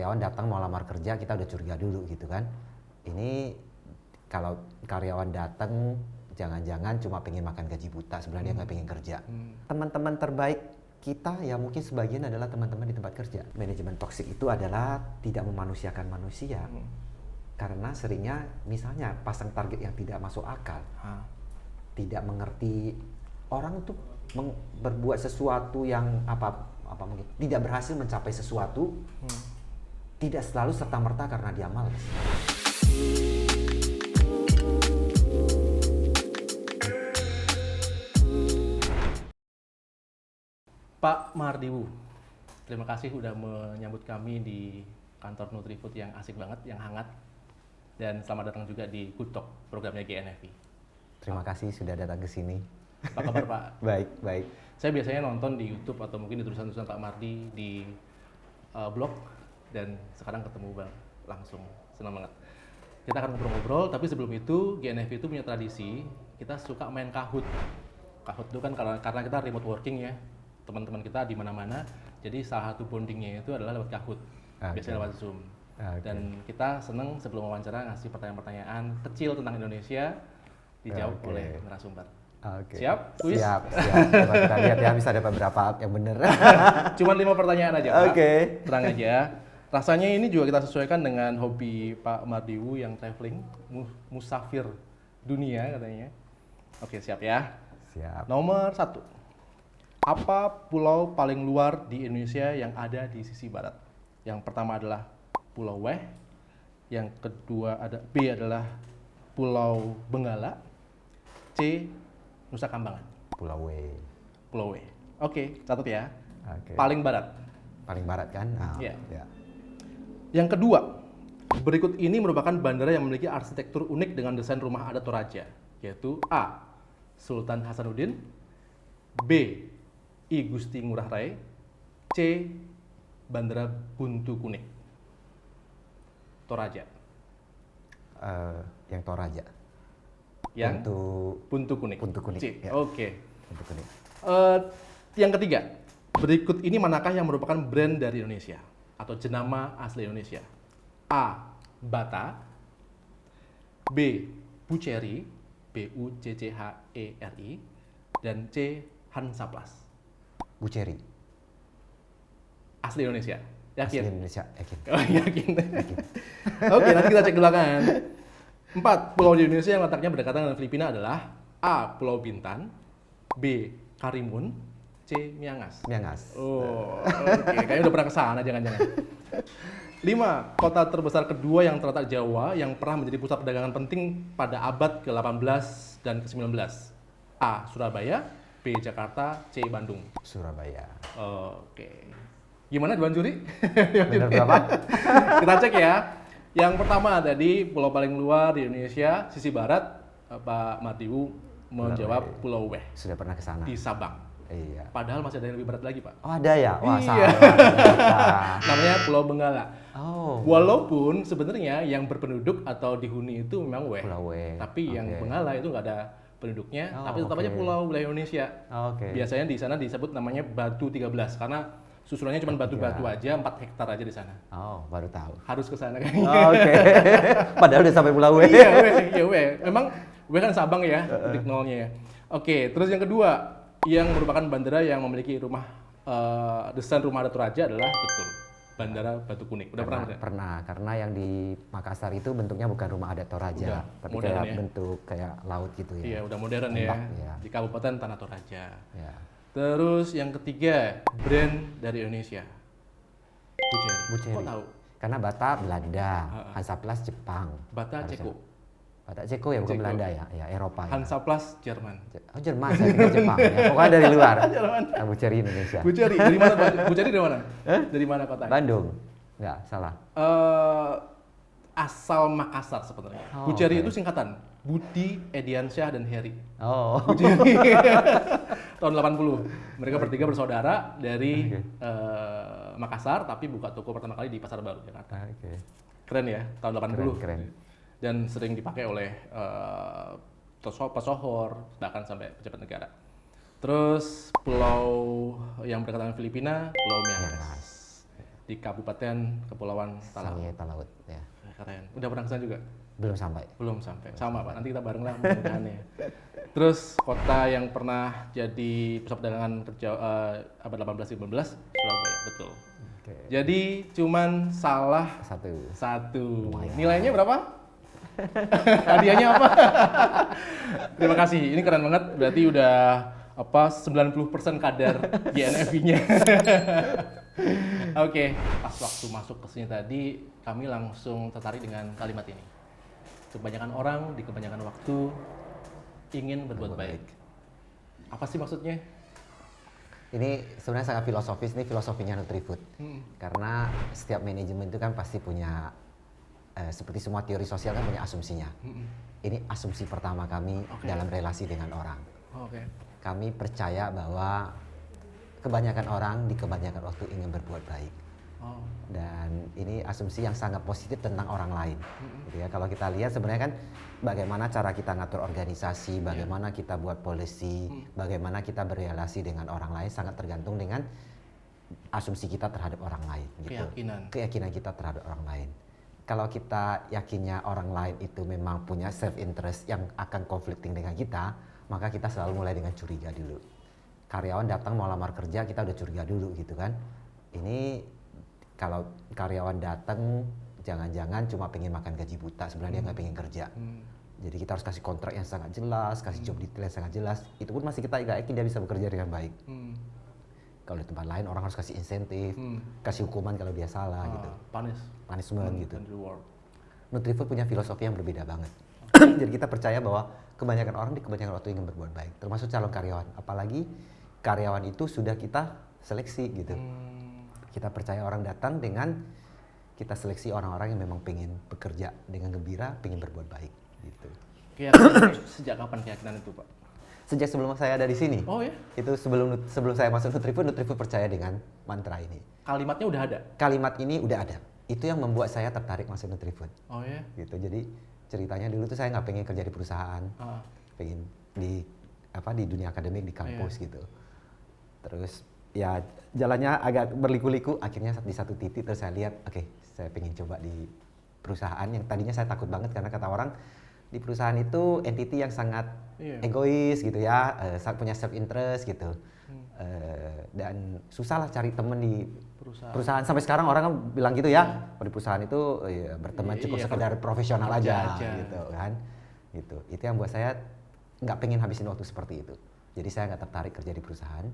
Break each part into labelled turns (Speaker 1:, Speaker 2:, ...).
Speaker 1: karyawan datang mau lamar kerja, kita udah curiga dulu gitu kan. Ini kalau karyawan datang jangan-jangan cuma pengen makan gaji buta, sebenarnya dia nggak pengen kerja. Teman-teman terbaik kita ya mungkin sebagian adalah teman-teman di tempat kerja. Manajemen toksik itu adalah tidak memanusiakan manusia. Karena seringnya misalnya pasang target yang tidak masuk akal. Tidak mengerti orang itu berbuat sesuatu yang apa mungkin tidak berhasil mencapai sesuatu, tidak selalu serta-merta karena dia malas.
Speaker 2: Pak Mardiwu, terima kasih sudah menyambut kami di kantor Nutrifood yang asik banget, yang hangat. Dan selamat datang juga di Good Talk, programnya GNFI.
Speaker 1: Terima kasih sudah datang ke sini.
Speaker 2: Apa kabar Pak?
Speaker 1: Baik.
Speaker 2: Saya biasanya nonton di YouTube atau mungkin di tulisan-tulisan Pak Mardi di blog, dan sekarang ketemu Bang langsung, senang banget. Kita akan ngobrol-ngobrol, tapi sebelum itu GNFI itu punya tradisi, kita suka main Kahoot. Kahoot itu kan karena kita remote working ya, teman-teman kita di mana-mana, jadi salah satu bondingnya itu adalah lewat Kahoot, biasanya lewat Zoom. Dan kita seneng sebelum wawancara ngasih pertanyaan-pertanyaan kecil tentang Indonesia, dijawab oleh narasumber. Siap? Kuis?
Speaker 1: Siap. Coba kita lihat ya, bisa dapat berapa yang benar.
Speaker 2: Cuma 5 pertanyaan aja Pak.
Speaker 1: Oke.
Speaker 2: Tenang aja. Rasanya ini juga kita sesuaikan dengan hobi Pak Mardiwu yang traveling, musafir dunia katanya. Oke, siap ya.
Speaker 1: Siap.
Speaker 2: Nomor 1. Apa pulau paling luar di Indonesia yang ada di sisi barat? Yang pertama adalah Pulau Weh, yang kedua B adalah Pulau Benggala, C Nusa Kambangan.
Speaker 1: Pulau W.
Speaker 2: Pulau W. Oke, catat ya.
Speaker 1: Oke.
Speaker 2: Paling barat.
Speaker 1: Paling barat kan?
Speaker 2: Iya.
Speaker 1: Ya.
Speaker 2: Yang kedua, berikut ini merupakan bandara yang memiliki arsitektur unik dengan desain rumah adat Toraja, yaitu A. Sultan Hasanuddin, B. I Gusti Ngurah Rai, C. Bandara Buntu Kuning. Toraja.
Speaker 1: Yang Toraja.
Speaker 2: Yang Buntu Kuning.
Speaker 1: Buntu Kuning.
Speaker 2: C.
Speaker 1: Ya.
Speaker 2: Oke.
Speaker 1: Buntu Kuning.
Speaker 2: Yang ketiga, berikut ini manakah yang merupakan brand dari Indonesia atau jenama asli Indonesia? A. Bata, B. Buccheri, Buccheri, dan C. Hansaplast.
Speaker 1: Buccheri.
Speaker 2: Asli Indonesia. Yakin?
Speaker 1: Asli Indonesia, yakin.
Speaker 2: Oh, yakin. Oke, nanti kita cek di belakang. 4. Pulau di Indonesia yang letaknya berdekatan dengan Filipina adalah A. Pulau Bintan, B. Karimun, C. Miangas.
Speaker 1: Miangas.
Speaker 2: Oh, oke. Kayaknya udah pernah ke sana, jangan-jangan. 5. Kota terbesar kedua yang terletak Jawa yang pernah menjadi pusat perdagangan penting pada abad ke-18 dan ke-19. A. Surabaya, B. Jakarta, C. Bandung.
Speaker 1: Surabaya.
Speaker 2: Oke. Gimana Dewan Juri?
Speaker 1: Benar berapa?
Speaker 2: Kita cek ya. Yang pertama tadi pulau paling luar di Indonesia, sisi barat, Pak Mardiwu menjawab Pulau Weh.
Speaker 1: Sudah pernah ke sana.
Speaker 2: Di Sabang.
Speaker 1: Iya.
Speaker 2: Padahal masih ada yang lebih berat lagi, Pak.
Speaker 1: Oh, ada ya? Wah,
Speaker 2: Iya.
Speaker 1: salah.
Speaker 2: Namanya Pulau Benggala.
Speaker 1: Oh.
Speaker 2: Walaupun sebenarnya yang berpenduduk atau dihuni itu memang Weh.
Speaker 1: Pulau W.
Speaker 2: Tapi yang Benggala itu nggak ada penduduknya,
Speaker 1: Oh,
Speaker 2: tapi tetap aja pulau wilayah Indonesia.
Speaker 1: Oke.
Speaker 2: Biasanya di sana disebut namanya Batu 13 karena susulannya cuma batu-batu aja, 4 hektar aja di sana.
Speaker 1: Oh, baru tahu.
Speaker 2: Harus ke sana kan.
Speaker 1: Oke. Padahal udah sampai Pulau W.
Speaker 2: Iya, W. Memang W kan Sabang ya, titik nolnya ya. Oke, terus yang kedua, yang merupakan bandara yang memiliki desain rumah adat Toraja adalah betul Bandara Batu Kuning. Udah pernah?
Speaker 1: Pernah, karena yang di Makassar itu bentuknya bukan rumah adat Toraja, tapi kayak bentuk kayak laut gitu ya.
Speaker 2: Iya, udah modern ya. Di Kabupaten Tanah Toraja.
Speaker 1: Ya.
Speaker 2: Terus yang ketiga, brand dari Indonesia. Buccheri. Kok tahu?
Speaker 1: Karena Bata Belanda, Hansaplast Jepang.
Speaker 2: Bata Ceko.
Speaker 1: Bata Ceko ya, bukan
Speaker 2: Ceko.
Speaker 1: Belanda ya, ya Eropa.
Speaker 2: Hansaplast Jerman.
Speaker 1: Oh, Jerman, saya pikir Jepang ya. Pokoknya dari luar.
Speaker 2: Jerman.
Speaker 1: Buccheri Indonesia.
Speaker 2: Buccheri dari mana? Buccheri dari mana? Dari mana kotanya?
Speaker 1: Bandung. Enggak, salah.
Speaker 2: Asal Makassar sebenarnya. Buccheri itu singkatan Budi, Ediansyah, dan Heri.
Speaker 1: Oh.
Speaker 2: Buccheri. Tahun 80. Mereka bertiga bersaudara dari Makassar, tapi buka toko pertama kali di Pasar Baru, Jakarta. Keren ya, tahun 80.
Speaker 1: Keren.
Speaker 2: Dan sering dipakai oleh pesohor, bahkan sampai pejabat negara. Terus pulau yang berdekatan dengan Filipina, Pulau Miangas. di Kabupaten Kepulauan Talaut.
Speaker 1: Sangihe Talaut ya.
Speaker 2: Keren. Udah pernah kesana juga?
Speaker 1: Belum sampai.
Speaker 2: Belum sampai. Sama Pak, nanti kita bareng lah mudah-mudahan ya. Terus kota yang pernah jadi pusat perdagangan kerja abad 18-19, Surabaya, betul.
Speaker 1: Oke.
Speaker 2: Jadi cuman salah satu.
Speaker 1: Lumayan.
Speaker 2: Nilainya berapa? Hadiahnya apa? Terima kasih, ini keren banget. Berarti udah 90% kadar GNFP-nya. Oke, pas waktu masuk ke sini tadi, kami langsung tertarik dengan kalimat ini. Kebanyakan orang di kebanyakan waktu ingin berbuat baik. Apa sih maksudnya?
Speaker 1: Ini sebenarnya sangat filosofis, ini filosofinya Nutrifood. Karena setiap manajemen itu kan pasti punya, seperti semua teori sosial kan punya asumsinya. Ini asumsi pertama kami dalam relasi dengan orang. Kami percaya bahwa kebanyakan orang di kebanyakan waktu ingin berbuat baik. Dan ini asumsi yang sangat positif tentang orang lain. Gitu ya. Kalau kita lihat sebenarnya kan bagaimana cara kita ngatur organisasi, bagaimana kita buat policy, bagaimana kita berrelasi dengan orang lain sangat tergantung dengan asumsi kita terhadap orang lain. Gitu. Keyakinan kita terhadap orang lain. Kalau kita yakinnya orang lain itu memang punya self interest yang akan conflicting dengan kita, maka kita selalu mulai dengan curiga dulu. Karyawan datang mau lamar kerja, kita udah curiga dulu gitu kan. Ini kalau karyawan datang jangan-jangan cuma pengen makan gaji buta, sebenarnya dia nggak pengen kerja. Jadi kita harus kasih kontrak yang sangat jelas, kasih job detail yang sangat jelas. Itu pun masih kita nggak yakin dia bisa bekerja dengan baik. Kalau di tempat lain orang harus kasih insentif, kasih hukuman kalau dia salah gitu. Punishment gitu. Nutrifood punya filosofi yang berbeda banget. Jadi kita percaya bahwa kebanyakan orang di kebanyakan waktu ingin berbuat baik, termasuk calon karyawan. Apalagi karyawan itu sudah kita seleksi gitu. Kita percaya orang datang dengan kita seleksi orang-orang yang memang pengen bekerja dengan gembira, pengen berbuat baik gitu.
Speaker 2: Keyakinan sejak kapan keyakinan itu, Pak?
Speaker 1: Sejak sebelum saya ada di sini.
Speaker 2: Oh ya?
Speaker 1: Itu sebelum saya masuk Nutrifood percaya dengan mantra ini.
Speaker 2: Kalimatnya udah ada? Kalimat
Speaker 1: ini udah ada. Itu yang membuat saya tertarik masuk Nutrifood.
Speaker 2: Oh ya?
Speaker 1: Gitu. Jadi ceritanya dulu tuh saya nggak pengen kerja di perusahaan, pengen di dunia akademik di kampus gitu. Terus ya jalannya agak berliku-liku, akhirnya di satu titik terus saya lihat, oke, saya pengen coba di perusahaan yang tadinya saya takut banget karena kata orang di perusahaan itu entity yang sangat egois gitu ya, punya self interest gitu. Dan susah lah cari temen di perusahaan. Sampai sekarang orang kan bilang gitu ya, di perusahaan itu berteman cukup sekedar profesional aja gitu kan. Gitu. Itu yang buat saya nggak pengen habisin waktu seperti itu. Jadi saya nggak tertarik kerja di perusahaan.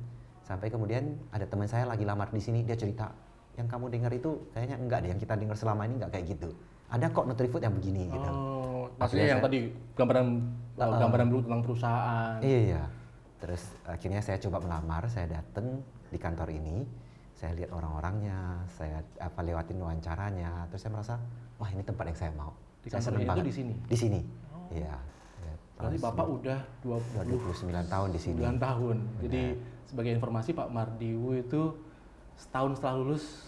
Speaker 1: Sampai kemudian ada teman saya lagi lamar di sini, dia cerita, yang kamu dengar itu kayaknya enggak deh, yang kita dengar selama ini enggak kayak gitu. Ada kok Nutrifood yang begini gitu.
Speaker 2: Maksudnya yang tadi gambaran dulu tentang perusahaan.
Speaker 1: Iya. Terus akhirnya saya coba melamar, saya datang di kantor ini, saya lihat orang-orangnya, saya lewatin wawancaranya, terus saya merasa, wah ini tempat yang saya mau.
Speaker 2: Di kantor itu di sini?
Speaker 1: Di sini, iya.
Speaker 2: Berarti Bapak udah
Speaker 1: 29 tahun di sini.
Speaker 2: 9 tahun. Jadi sebagai informasi Pak Mardiwu itu setahun setelah lulus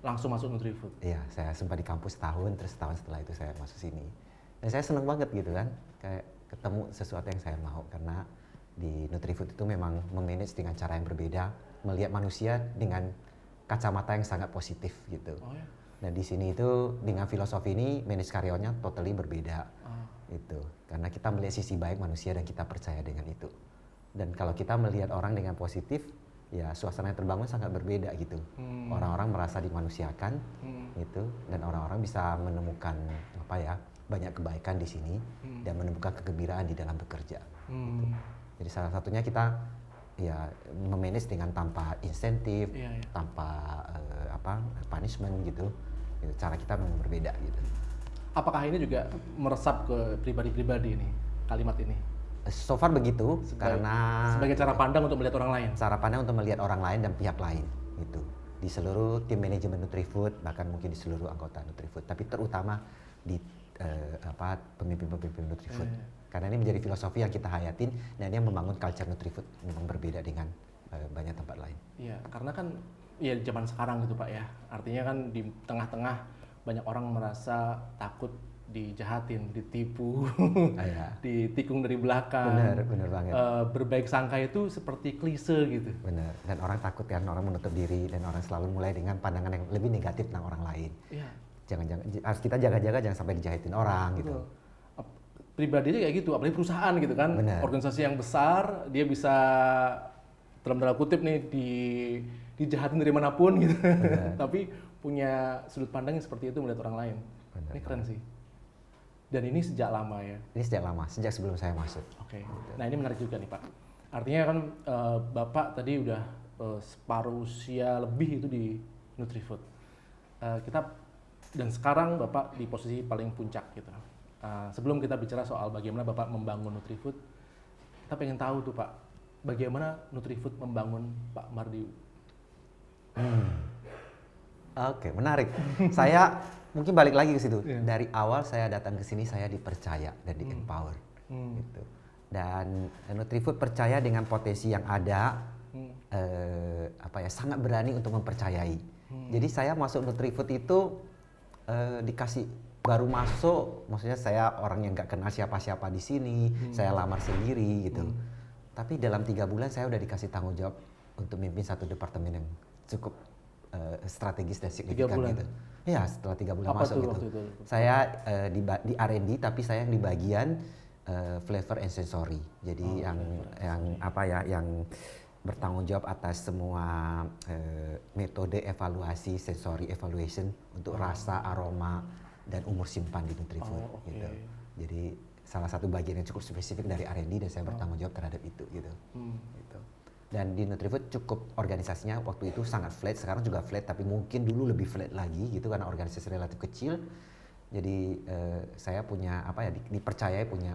Speaker 2: langsung masuk Nutrifood.
Speaker 1: Iya, saya sempat di kampus setahun, terus setahun setelah itu saya masuk sini. Dan saya seneng banget gitu kan, kayak ketemu sesuatu yang saya mau, karena di Nutrifood itu memang memanage dengan cara yang berbeda, melihat manusia dengan kacamata yang sangat positif gitu. Dan di sini itu dengan filosofi ini manage karyawannya totally berbeda. Itu karena kita melihat sisi baik manusia dan kita percaya dengan itu. Dan kalau kita melihat orang dengan positif, ya suasana yang terbangun sangat berbeda gitu. Orang-orang merasa dimanusiakan gitu, dan orang-orang bisa menemukan banyak kebaikan di sini dan menemukan kegembiraan di dalam bekerja. Gitu. Jadi salah satunya kita ya memanage dengan tanpa insentif, tanpa punishment gitu. Cara kita memang berbeda gitu.
Speaker 2: Apakah ini juga meresap ke pribadi-pribadi ini, kalimat ini?
Speaker 1: So far begitu, karena
Speaker 2: sebagai cara pandang untuk melihat orang lain.
Speaker 1: Cara pandang untuk melihat orang lain dan pihak lain gitu. Di seluruh tim manajemen Nutrifood, bahkan mungkin di seluruh anggota Nutrifood, tapi terutama di pemimpin-pemimpin Nutrifood. Karena ini menjadi filosofi yang kita hayatin dan yang membangun culture Nutrifood memang berbeda dengan banyak tempat lain.
Speaker 2: Iya, karena kan ya zaman sekarang gitu Pak ya. Artinya kan di tengah-tengah banyak orang merasa takut dijahatin, ditipu,
Speaker 1: Ya.
Speaker 2: ditikung dari belakang.
Speaker 1: Bener banget.
Speaker 2: Berbaik sangka itu seperti klise gitu.
Speaker 1: Bener. Dan orang takut kan, orang menutup diri dan orang selalu mulai dengan pandangan yang lebih negatif tentang orang lain.
Speaker 2: Iya.
Speaker 1: Jangan harus kita jaga-jaga jangan sampai dijahitin orang gitu.
Speaker 2: Pribadinya kayak gitu, apalagi perusahaan gitu kan.
Speaker 1: Bener.
Speaker 2: Organisasi yang besar, dia bisa dalam tanda kutip nih dijahatin dari manapun gitu. Tapi punya sudut pandang yang seperti itu melihat orang lain.
Speaker 1: Bener.
Speaker 2: Ini keren sih. Dan ini sejak lama ya.
Speaker 1: Ini sejak lama, sejak sebelum saya masuk.
Speaker 2: Oke. Nah ini menarik juga nih Pak. Artinya kan Bapak tadi udah separuh usia lebih itu di Nutrifood. Dan sekarang Bapak di posisi paling puncak gitu. Sebelum kita bicara soal bagaimana Bapak membangun Nutrifood, kita pengen tahu tuh Pak, bagaimana Nutrifood membangun Pak Mardi?
Speaker 1: Oke, menarik. Saya mungkin balik lagi ke situ.
Speaker 2: Iya.
Speaker 1: Dari awal saya datang ke sini saya dipercaya dan di empower. Gitu. Dan Nutrifood percaya dengan potensi yang ada, sangat berani untuk mempercayai. Jadi saya masuk Nutrifood itu dikasih baru masuk, maksudnya saya orang yang nggak kenal siapa-siapa di sini, saya lamar sendiri gitu. Tapi dalam 3 bulan saya udah dikasih tanggung jawab untuk mimpin satu departemen yang cukup strategis dan signifikan gitu. Ya setelah 3 bulan
Speaker 2: Apa
Speaker 1: masuk
Speaker 2: tuh
Speaker 1: gitu.
Speaker 2: waktu itu?
Speaker 1: Saya di R&D tapi saya yang di bagian flavor and sensory. Jadi yang bertanggung jawab atas semua metode evaluasi sensory evaluation untuk rasa, aroma dan umur simpan di Nutrifood gitu. Jadi salah satu bagian yang cukup spesifik dari R&D dan saya bertanggung jawab terhadap itu gitu. Gitu. Dan di Nutrifood cukup organisasinya waktu itu sangat flat, sekarang juga flat tapi mungkin dulu lebih flat lagi gitu karena organisasi relatif kecil. Jadi saya punya dipercayai punya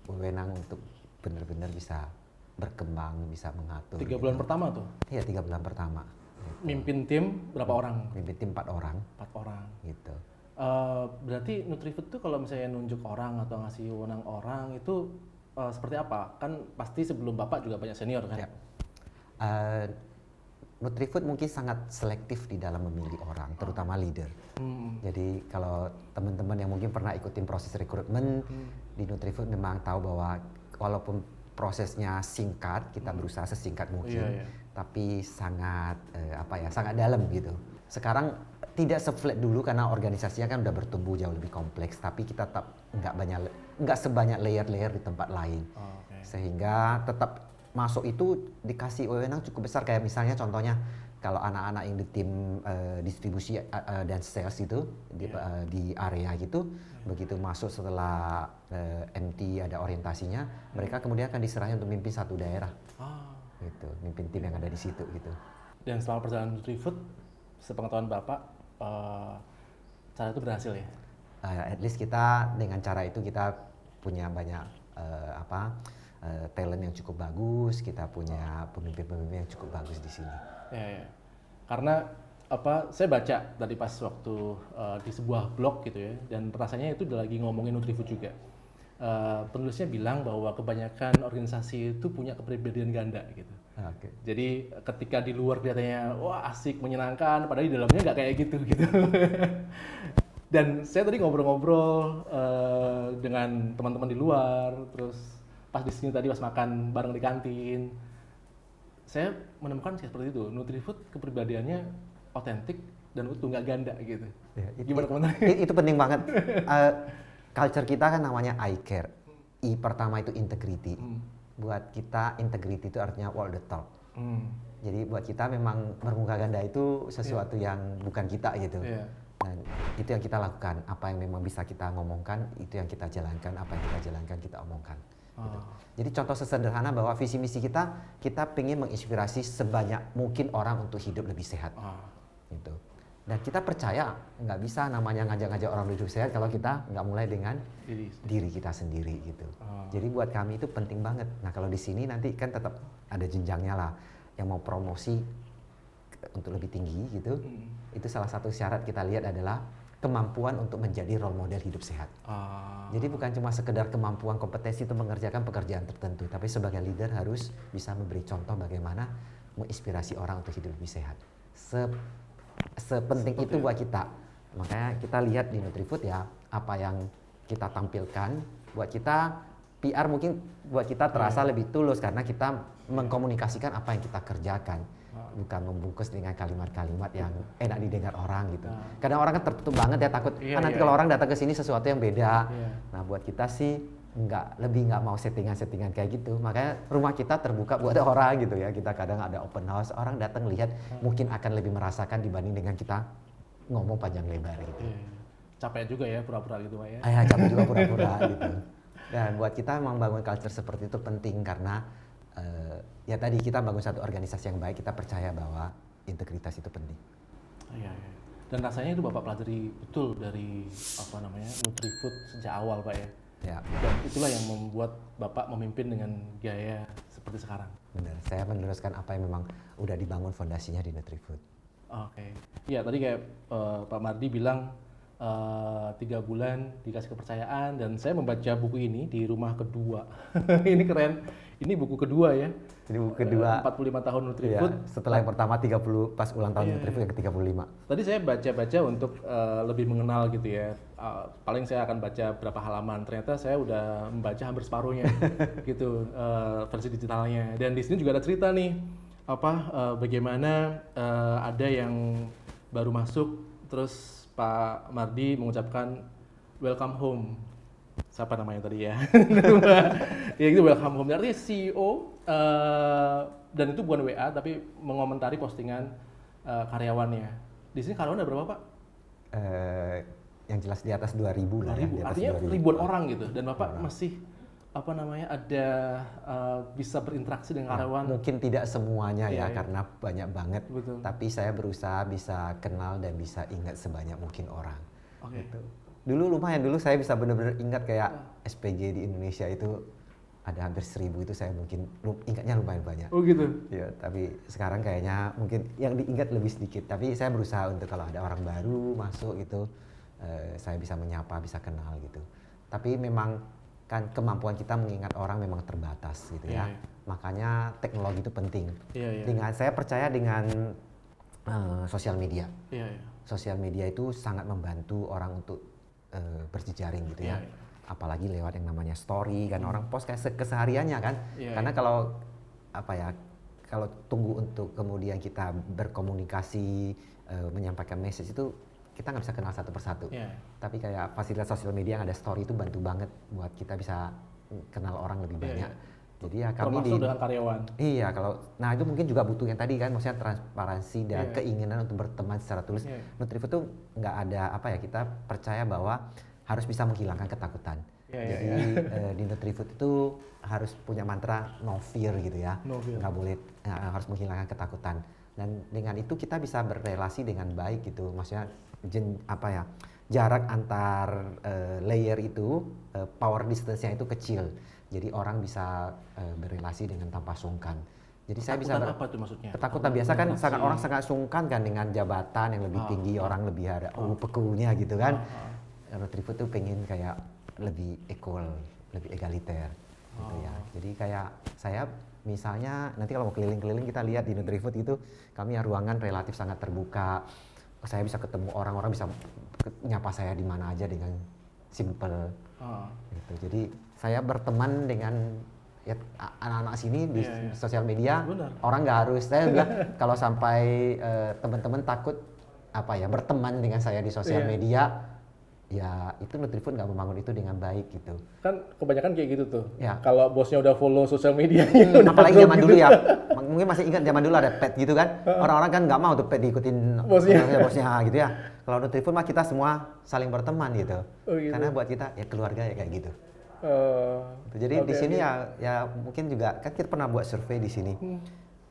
Speaker 1: wewenang untuk benar-benar bisa berkembang, bisa mengatur.
Speaker 2: 3 bulan pertama tuh?
Speaker 1: Iya, 3 bulan pertama. Gitu.
Speaker 2: Mimpin tim berapa orang?
Speaker 1: Mimpin tim 4 orang.
Speaker 2: 4 orang.
Speaker 1: Gitu.
Speaker 2: Berarti Nutrifood tuh kalau misalnya nunjuk orang atau ngasih wewenang orang itu seperti apa? Kan pasti sebelum Bapak juga banyak senior kan?
Speaker 1: Ya. Nutrifood mungkin sangat selektif di dalam memilih orang, terutama leader. Jadi kalau teman-teman yang mungkin pernah ikutin proses rekrutmen di Nutrifood memang tahu bahwa walaupun prosesnya singkat, kita berusaha sesingkat mungkin, tapi sangat sangat dalam gitu. Sekarang tidak se-flat dulu karena organisasinya kan udah bertumbuh jauh lebih kompleks, tapi kita tetap nggak sebanyak layer-layer di tempat lain, sehingga tetap masuk itu dikasih wewenang cukup besar. Kayak misalnya contohnya kalau anak-anak yang di tim distribusi dan sales itu di area gitu, begitu masuk setelah MT ada orientasinya, mereka kemudian akan diserahin untuk mimpin satu daerah, gitu, mimpin tim yang ada di situ gitu.
Speaker 2: Dan selama perjalanan Nutrifood, sepengetahuan Bapak, cara itu berhasil ya?
Speaker 1: At least kita dengan cara itu kita punya banyak talent yang cukup bagus, kita punya pemimpin-pemimpin yang cukup bagus di sini.
Speaker 2: Ya. Karena saya baca tadi pas waktu di sebuah blog gitu ya, dan rasanya itu udah lagi ngomongin Nutrifood juga. Penulisnya bilang bahwa kebanyakan organisasi itu punya kepribadian ganda gitu.
Speaker 1: Okay.
Speaker 2: Jadi ketika di luar kelihatannya wah asik, menyenangkan, padahal di dalamnya nggak kayak gitu. Dan saya tadi ngobrol-ngobrol dengan teman-teman di luar, terus pas di sini tadi pas makan bareng di kantin, saya menemukan seperti itu. Nutrifood kepribadiannya otentik dan utuh, nggak ganda gitu.
Speaker 1: Ya,
Speaker 2: gimana komentarnya?
Speaker 1: Itu penting banget. Culture kita kan namanya I care. I pertama itu integrity. Buat kita integrity itu artinya all the talk. Jadi buat kita memang bermuka ganda itu sesuatu yang bukan kita gitu. Dan itu yang kita lakukan. Apa yang memang bisa kita ngomongkan, itu yang kita jalankan. Apa yang kita jalankan, kita omongkan. Gitu. Jadi contoh sesederhana bahwa visi misi kita pengen menginspirasi sebanyak mungkin orang untuk hidup lebih sehat. Gitu. Dan kita percaya nggak bisa namanya ngajak-ngajak orang hidup sehat kalau kita nggak mulai dengan diri kita sendiri gitu. Jadi buat kami itu penting banget. Nah kalau di sini nanti kan tetap ada jenjangnya lah. Yang mau promosi untuk lebih tinggi gitu, itu salah satu syarat kita lihat adalah kemampuan untuk menjadi role model hidup sehat. Jadi bukan cuma sekedar kemampuan kompetensi untuk mengerjakan pekerjaan tertentu, tapi sebagai leader harus bisa memberi contoh bagaimana menginspirasi orang untuk hidup lebih sehat. Sepenting itu buat kita. Makanya kita lihat di Nutrifood ya, apa yang kita tampilkan, buat kita PR mungkin buat kita terasa lebih tulus karena kita mengkomunikasikan apa yang kita kerjakan, bukan membungkus dengan kalimat-kalimat yang enak didengar orang gitu. Kadang orang kan tertutup banget ya, takut nanti kalau orang datang ke sini sesuatu yang beda. Nah buat kita sih nggak mau settingan-settingan kayak gitu. Makanya rumah kita terbuka buat orang gitu ya. Kita kadang ada open house, orang datang lihat mungkin akan lebih merasakan dibanding dengan kita ngomong panjang lebar gitu.
Speaker 2: Capek juga ya pura-pura gitu Pak ya.
Speaker 1: Capek juga pura-pura gitu. Dan buat kita membangun culture seperti itu penting karena ya tadi kita bangun satu organisasi yang baik, kita percaya bahwa integritas itu penting.
Speaker 2: Iya. Dan rasanya itu Bapak pelajari betul dari Nutrifood sejak awal Pak ya.
Speaker 1: Ya.
Speaker 2: Dan itulah yang membuat Bapak memimpin dengan gaya seperti sekarang.
Speaker 1: Benar, saya meneruskan apa yang memang udah dibangun fondasinya di Nutrifood.
Speaker 2: Oke. Iya tadi kayak Pak Mardi bilang 3 bulan dikasih kepercayaan dan saya membaca buku ini di rumah kedua. Ini keren. Ini buku kedua ya.
Speaker 1: Ini buku kedua.
Speaker 2: 45 tahun Nutrifood.
Speaker 1: Ya, setelah yang pertama 30 pas ulang tahun Nutrifood yang ke-35.
Speaker 2: Tadi saya baca-baca untuk lebih mengenal gitu ya. Paling saya akan baca berapa halaman. Ternyata saya udah membaca hampir separuhnya gitu versi digitalnya. Dan di sini juga ada cerita nih bagaimana ada yang baru masuk terus Pak Mardi mengucapkan welcome home. Siapa namanya tadi ya? Ya itu welcome home. Artinya CEO dan itu bukan WA tapi mengomentari postingan karyawannya. Di sini karyawan ada berapa Pak?
Speaker 1: Yang jelas di atas 2.000 lah.
Speaker 2: 2.000. Artinya 2.000. Ribuan orang gitu. Dan Bapak masih ada bisa berinteraksi dengan karyawan.
Speaker 1: Mungkin tidak semuanya karena banyak banget.
Speaker 2: Betul.
Speaker 1: Tapi saya berusaha bisa kenal dan bisa ingat sebanyak mungkin orang.
Speaker 2: Oke.
Speaker 1: Gitu. Dulu saya bisa benar-benar ingat kayak SPG di Indonesia itu ada hampir 1.000 itu saya mungkin ingatnya lumayan banyak.
Speaker 2: Oh gitu.
Speaker 1: Ya, tapi sekarang kayaknya mungkin yang diingat lebih sedikit. Tapi saya berusaha untuk kalau ada orang baru masuk itu saya bisa menyapa, bisa kenal gitu. Tapi memang kan kemampuan kita mengingat orang memang terbatas gitu ya. Makanya teknologi itu penting. Dengan saya percaya dengan sosial media. Sosial media itu sangat membantu orang untuk berjejaring gitu ya. Apalagi lewat yang namanya story kan orang post kayak kesehariannya kan. Karena kalau kalau tunggu untuk kemudian kita berkomunikasi menyampaikan message itu kita nggak bisa kenal satu persatu. Tapi kayak fasilitas sosial media yang ada story itu bantu banget buat kita bisa kenal orang lebih banyak. Jadi ya kami
Speaker 2: termasuk dengan karyawan.
Speaker 1: Iya, nah itu mungkin juga butuh yang tadi kan, maksudnya transparansi dan keinginan untuk berteman secara tulus. Nutrifood tuh nggak ada kita percaya bahwa harus bisa menghilangkan ketakutan. Jadi di Nutrifood itu harus punya mantra no fear gitu ya. Nggak boleh, harus menghilangkan ketakutan. Dan dengan itu kita bisa berrelasi dengan baik gitu, maksudnya jarak antar layer itu power distance-nya itu kecil. Jadi orang bisa berrelasi dengan tanpa sungkan. Jadi saya bisa
Speaker 2: apa itu maksudnya?
Speaker 1: Ketakutan biasa kan orang sangat sungkan kan dengan jabatan yang lebih tinggi, orang lebih ada pekunya gitu kan. Nutrifood tuh pengen kayak lebih equal, lebih egaliter gitu ya. Jadi kayak saya misalnya nanti kalau mau keliling-keliling kita lihat di Nutrifood itu kami ruangan relatif sangat terbuka. Saya bisa ketemu orang bisa nyapa saya di mana aja dengan simple. Gitu. Jadi saya berteman dengan anak-anak sini di sosial media. Orang nggak harus, saya bilang kalau sampai teman-teman takut berteman dengan saya di sosial media, ya itu Nutrifood nggak membangun itu dengan baik gitu.
Speaker 2: Kan kebanyakan kayak gitu tuh. Kalau bosnya udah follow sosial medianya,
Speaker 1: apalagi zaman dulu ya, mungkin masih ingat zaman dulu ada pet gitu kan. Orang-orang kan nggak mau tuh pet diikutin bosnya gitu ya. Kalau Nutrifood mah kita semua saling berteman gitu. Karena buat kita ya keluarga ya kayak gitu. Jadi di sini ya mungkin juga kan kita pernah buat survei di sini.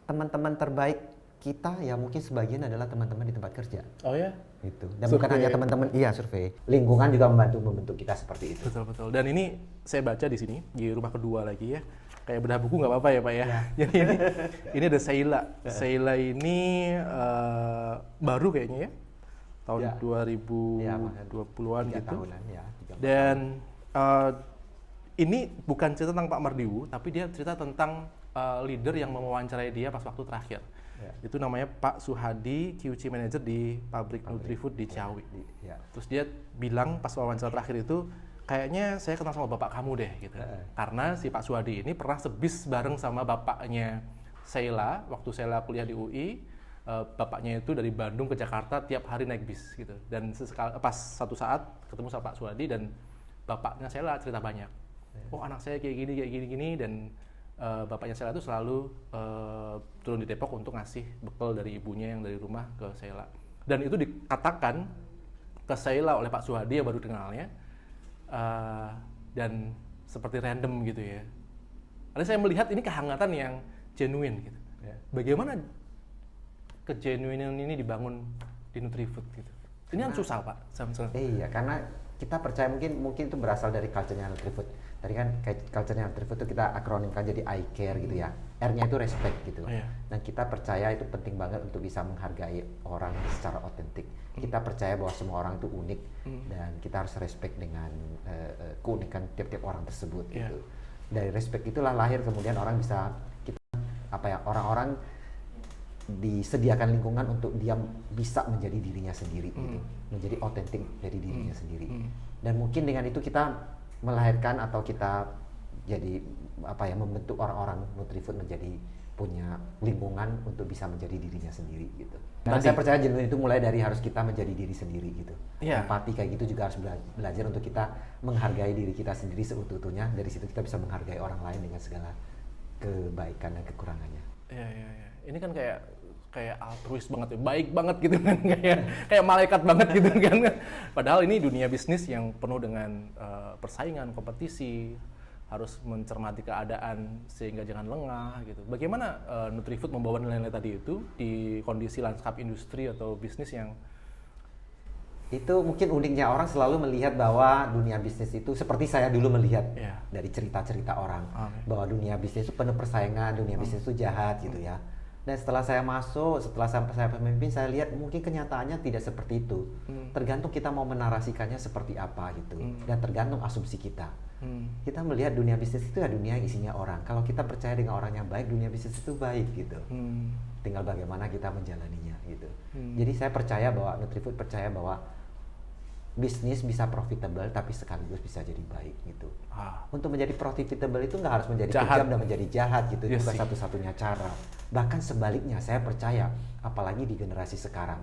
Speaker 1: Teman-teman terbaik kita ya mungkin sebagian adalah teman-teman di tempat kerja.
Speaker 2: Oh ya?
Speaker 1: Itu. Dan survei. Bukan hanya teman-teman, survei. Lingkungan juga membentuk kita seperti itu.
Speaker 2: Betul. Dan ini saya baca di sini di rumah kedua lagi ya. Kayak bedah buku nggak apa-apa ya Pak ya. Jadi ini ada Sheila. Sheila ini baru kayaknya ya. Tahun 2020-an gitu.
Speaker 1: Tahunan,
Speaker 2: Dan ini bukan cerita tentang Pak Mardiwu, tapi dia cerita tentang leader yang mewawancarai dia pas waktu terakhir. Itu namanya Pak Suhadi, QC Manager di pabrik Nutrifood di Ciawi. Terus dia bilang pas wawancara terakhir itu, kayaknya saya kenal sama bapak kamu deh gitu. Karena si Pak Suhadi ini pernah sebis bareng sama bapaknya Sheila waktu Sheila kuliah di UI. Bapaknya itu dari Bandung ke Jakarta tiap hari naik bis gitu. Dan pas satu saat ketemu sama Pak Suhadi dan bapaknya Sheila cerita banyak. Oh anak saya kayak gini dan bapaknya Sheila itu selalu turun di Depok untuk ngasih bekal dari ibunya yang dari rumah ke Sheila. Dan itu dikatakan ke Sheila oleh Pak Suhadi yang baru kenalnya dan seperti random gitu ya. Lalu saya melihat ini kehangatan yang genuine gitu. Bagaimana kegenuinan ini dibangun di Nutrifood gitu? Ini kan susah Pak.
Speaker 1: Iya, karena kita percaya mungkin itu berasal dari culture-nya Nutrifood. Tadi kan culture-nya Nutrifood itu kita akronimkan jadi I care gitu ya. R-nya itu respect gitu. Dan kita percaya itu penting banget untuk bisa menghargai orang secara otentik. Kita percaya bahwa semua orang itu unik dan kita harus respect dengan keunikan tiap-tiap orang tersebut gitu. Dari respect itulah lahir kemudian orang bisa orang-orang disediakan lingkungan untuk dia bisa menjadi dirinya sendiri gitu. Menjadi otentik dari dirinya sendiri. Dan mungkin dengan itu kita melahirkan atau kita jadi membentuk orang-orang Nutrifood menjadi punya lingkungan untuk bisa menjadi dirinya sendiri gitu. Karena saya percaya genuine itu mulai dari harus kita menjadi diri sendiri gitu. Empati kayak gitu juga harus belajar untuk kita menghargai diri kita sendiri seutuh-utuhnya. Dari situ kita bisa menghargai orang lain dengan segala kebaikan dan kekurangannya.
Speaker 2: Iya. Ini kan kayak altruis banget ya, baik banget gitu kan, kayak malaikat banget gitu kan. Padahal ini dunia bisnis yang penuh dengan persaingan, kompetisi, harus mencermati keadaan sehingga jangan lengah gitu. Bagaimana Nutrifood membawa nilai-nilai tadi itu di kondisi lanskap industri atau bisnis yang
Speaker 1: itu mungkin uniknya orang selalu melihat bahwa dunia bisnis itu seperti saya dulu melihat dari cerita-cerita orang bahwa dunia bisnis itu penuh persaingan, dunia bisnis itu jahat gitu ya. Dan setelah saya masuk, setelah saya pemimpin, saya lihat mungkin kenyataannya tidak seperti itu. Tergantung kita mau menarasikannya seperti apa gitu. Dan tergantung asumsi kita. Kita melihat dunia bisnis itu ya dunia yang isinya orang. Kalau kita percaya dengan orang yang baik, dunia bisnis itu baik gitu. Tinggal bagaimana kita menjalaninya gitu. Jadi saya percaya bahwa Nutrifood percaya bahwa bisnis bisa profitable tapi sekaligus bisa jadi baik gitu. Untuk menjadi profitable itu nggak harus menjadi kejam dan menjadi jahat gitu. Itu bukan satu-satunya cara. Bahkan sebaliknya saya percaya, apalagi di generasi sekarang,